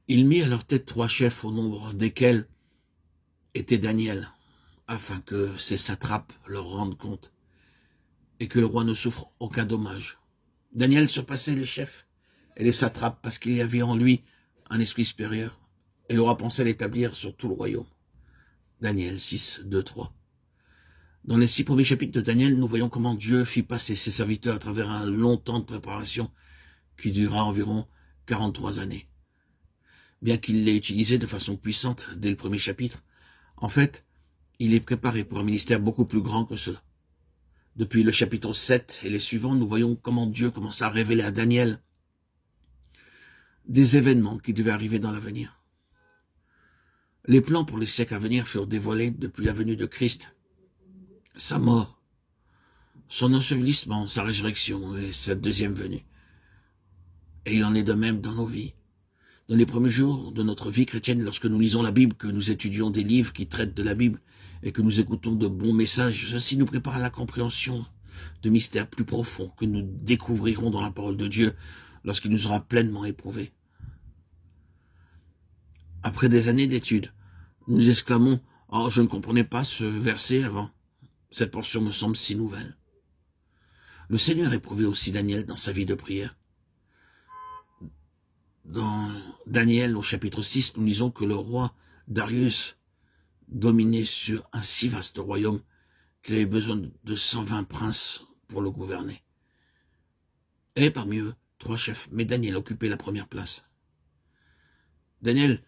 Il mit à leur tête 3 chefs, au nombre desquels était Daniel, afin que ces satrapes leur rendent compte et que le roi ne souffre aucun dommage. Daniel surpassait les chefs et les satrapes parce qu'il y avait en lui un esprit supérieur, et le roi pensait l'établir sur tout le royaume. Daniel 6, 2, 3. Dans les 6 premiers chapitres de Daniel, nous voyons comment Dieu fit passer ses serviteurs à travers un long temps de préparation qui dura environ 43 années. Bien qu'il l'ait utilisé de façon puissante dès le premier chapitre, en fait, il est préparé pour un ministère beaucoup plus grand que cela. Depuis le chapitre 7 et les suivants, nous voyons comment Dieu commença à révéler à Daniel des événements qui devaient arriver dans l'avenir. Les plans pour les siècles à venir furent dévoilés depuis la venue de Christ, sa mort, son ensevelissement, sa résurrection et sa deuxième venue. Et il en est de même dans nos vies. Dans les premiers jours de notre vie chrétienne, lorsque nous lisons la Bible, que nous étudions des livres qui traitent de la Bible et que nous écoutons de bons messages, ceci nous prépare à la compréhension de mystères plus profonds que nous découvrirons dans la parole de Dieu lorsqu'il nous aura pleinement éprouvés. Après des années d'études, nous exclamons « Oh, je ne comprenais pas ce verset avant. Cette portion me semble si nouvelle. » Le Seigneur éprouvait aussi Daniel dans sa vie de prière. Dans Daniel, au chapitre 6, nous lisons que le roi Darius dominait sur un si vaste royaume qu'il avait besoin de 120 princes pour le gouverner. Et parmi eux, 3 chefs, mais Daniel occupait la première place. Daniel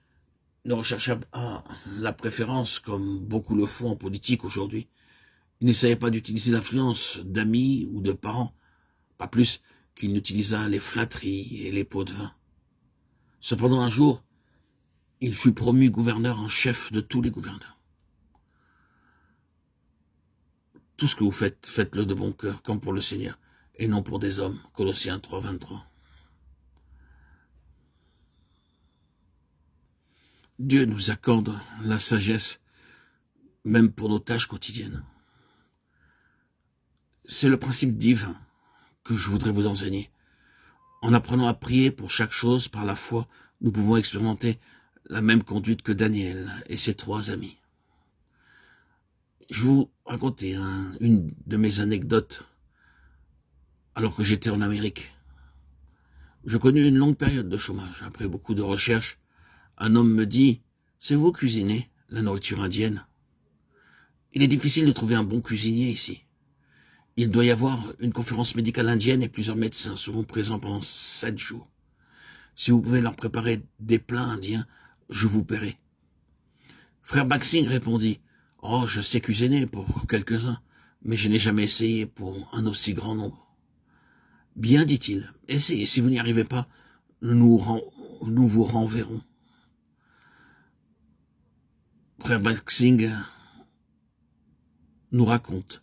ne rechercha pas la préférence comme beaucoup le font en politique aujourd'hui. Il n'essayait pas d'utiliser l'influence d'amis ou de parents, pas plus qu'il n'utilisa les flatteries et les pots de vin. Cependant, un jour, il fut promu gouverneur en chef de tous les gouverneurs. Tout ce que vous faites, faites-le de bon cœur, comme pour le Seigneur, et non pour des hommes. Colossiens 3, 23. Dieu nous accorde la sagesse, même pour nos tâches quotidiennes. C'est le principe divin que je voudrais vous enseigner. En apprenant à prier pour chaque chose par la foi, nous pouvons expérimenter la même conduite que Daniel et ses 3 amis. Je vais vous raconter une de mes anecdotes alors que j'étais en Amérique. Je connus une longue période de chômage. Après beaucoup de recherches, un homme me dit « C'est vous cuisinez la nourriture indienne ?» Il est difficile de trouver un bon cuisinier ici. Il doit y avoir une conférence médicale indienne et plusieurs médecins seront présents pendant 7 jours. Si vous pouvez leur préparer des plats indiens, je vous paierai. Frère Baxing répondit, « Oh, je sais cuisiner pour quelques-uns, mais je n'ai jamais essayé pour un aussi grand nombre. » Bien, dit-il, essayez, si vous n'y arrivez pas, nous vous renverrons. Frère Baxing nous raconte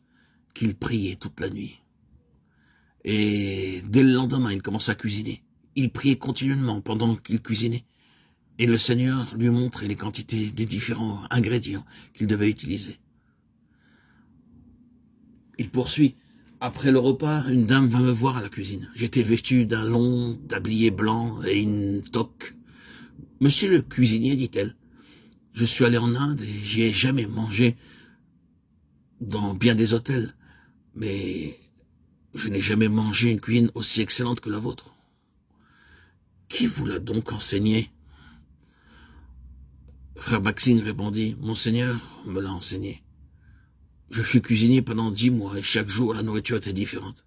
qu'il priait toute la nuit. Et dès le lendemain, il commença à cuisiner. Il priait continuellement pendant qu'il cuisinait. Et le Seigneur lui montrait les quantités des différents ingrédients qu'il devait utiliser. Il poursuit. Après le repas, une dame vint me voir à la cuisine. J'étais vêtu d'un long tablier blanc et une toque. « Monsieur le cuisinier, dit-elle, je suis allé en Inde et j'y ai jamais mangé dans bien des hôtels, mais je n'ai jamais mangé une cuisine aussi excellente que la vôtre. Qui vous l'a donc enseigné ?» Frère Baxing répondit, « Mon Seigneur me l'a enseigné. Je fus cuisinier pendant 10 mois et chaque jour la nourriture était différente.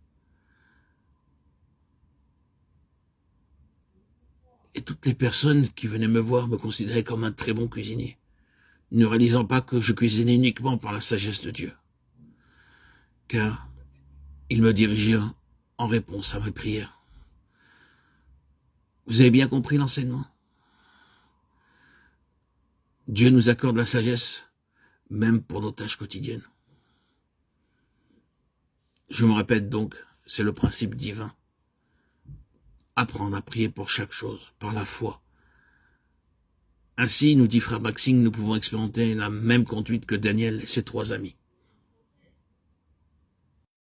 Et toutes les personnes qui venaient me voir me considéraient comme un très bon cuisinier, ne réalisant pas que je cuisinais uniquement par la sagesse de Dieu. Car il me dirigeait en réponse à mes prières. Vous avez bien compris l'enseignement? Dieu nous accorde la sagesse, même pour nos tâches quotidiennes. Je me répète donc, c'est le principe divin. Apprendre à prier pour chaque chose, par la foi. Ainsi, nous dit Frère Baxing, nous pouvons expérimenter la même conduite que Daniel et ses 3 amis.